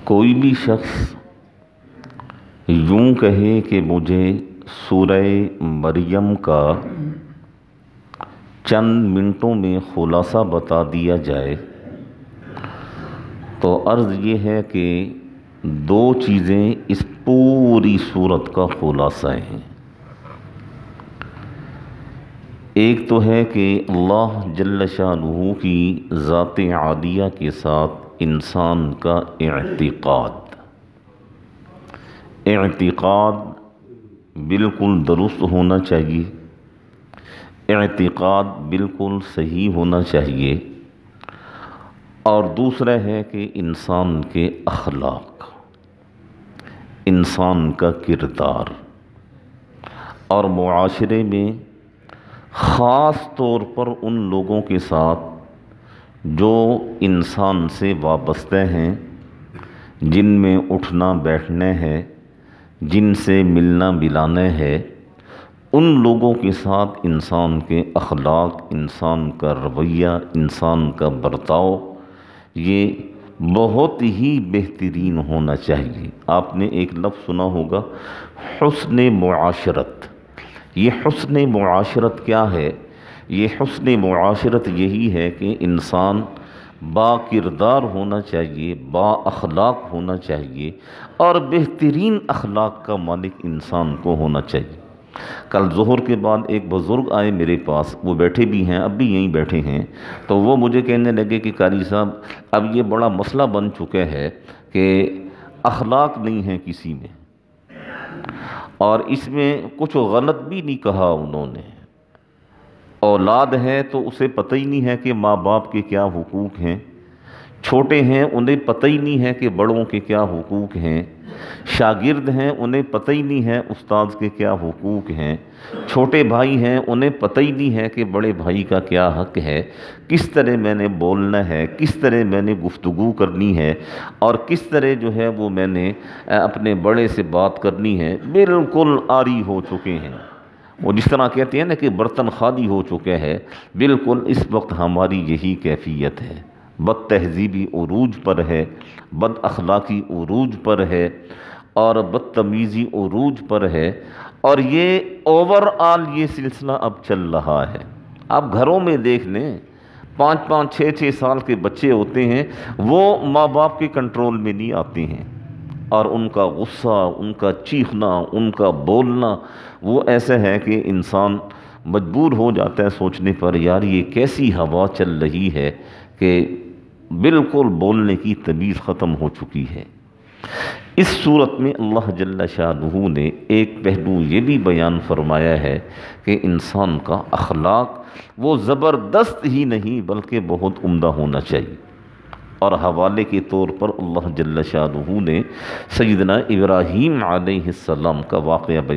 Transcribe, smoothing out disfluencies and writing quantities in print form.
کوئی بھی شخص یوں کہے کہ مجھے سورہ مریم کا چند منٹوں میں خلاصہ بتا دیا جائے تو عرض یہ ہے کہ دو چیزیں اس پوری سورت کا خلاصہ ہیں۔ ایک تو ہے کہ اللہ جل شانہ کی ذات عالیہ کے ساتھ انسان کا اعتقاد بالکل درست ہونا چاہیے، اعتقاد بالکل صحیح ہونا چاہیے۔ اور دوسرا ہے کہ انسان کے اخلاق، انسان کا کردار اور معاشرے میں خاص طور پر ان لوگوں کے ساتھ جو انسان سے وابستہ ہیں، جن میں اٹھنا بیٹھنا ہے، جن سے ملنا ملانا ہے، ان لوگوں کے ساتھ انسان کے اخلاق، انسان کا رویہ، انسان کا برتاؤ یہ بہت ہی بہترین ہونا چاہیے۔ آپ نے ایک لفظ سنا ہوگا حسن معاشرت۔ یہ حسن معاشرت کیا ہے؟ یہ حسن معاشرت یہی ہے کہ انسان با کردار ہونا چاہیے، با اخلاق ہونا چاہیے اور بہترین اخلاق کا مالک انسان کو ہونا چاہیے۔ کل ظہر کے بعد ایک بزرگ آئے میرے پاس، وہ بیٹھے بھی ہیں، اب بھی یہیں بیٹھے ہیں، تو وہ مجھے کہنے لگے کہ قاری صاحب اب یہ بڑا مسئلہ بن چکا ہے کہ اخلاق نہیں ہے کسی میں، اور اس میں کچھ غلط بھی نہیں کہا انہوں نے۔ اولاد ہے تو اسے پتہ ہی نہیں ہے کہ ماں باپ کے کیا حقوق ہیں، چھوٹے ہیں انہیں پتہ ہی نہیں ہے کہ بڑوں کے کیا حقوق ہیں، شاگرد ہیں انہیں پتہ ہی نہیں ہے استاد کے کیا حقوق ہیں، چھوٹے بھائی ہیں انہیں پتہ ہی نہیں ہے کہ بڑے بھائی کا کیا حق ہے، کس طرح میں نے بولنا ہے، کس طرح میں نے گفتگو کرنی ہے، اور کس طرح جو ہے وہ میں نے اپنے بڑے سے بات کرنی ہے، بالکل عاری ہو چکے ہیں۔ وہ جس طرح کہتے ہیں نا کہ برتن خالی ہو چکے ہے، بالکل اس وقت ہماری یہی کیفیت ہے۔ بد تہذیبی عروج پر ہے، بد اخلاقی عروج پر ہے، اور بدتمیزی عروج پر ہے، اور یہ اوورآل یہ سلسلہ اب چل رہا ہے۔ آپ گھروں میں دیکھ لیں، 5-5 6-6 سال کے بچے ہوتے ہیں، وہ ماں باپ کے کنٹرول میں نہیں آتے ہیں، اور ان کا غصہ، ان کا چیخنا، ان کا بولنا وہ ایسا ہے کہ انسان مجبور ہو جاتا ہے سوچنے پر یار یہ کیسی ہوا چل رہی ہے کہ بالکل بولنے کی تمیز ختم ہو چکی ہے۔ اس صورت میں اللہ جل شانہ نے ایک پہلو یہ بھی بیان فرمایا ہے کہ انسان کا اخلاق وہ زبردست ہی نہیں بلکہ بہت عمدہ ہونا چاہیے۔ اور حوالے کے طور پر اللہ جل شانہ نے سیدنا ابراہیم علیہ السلام کا واقعہ بیان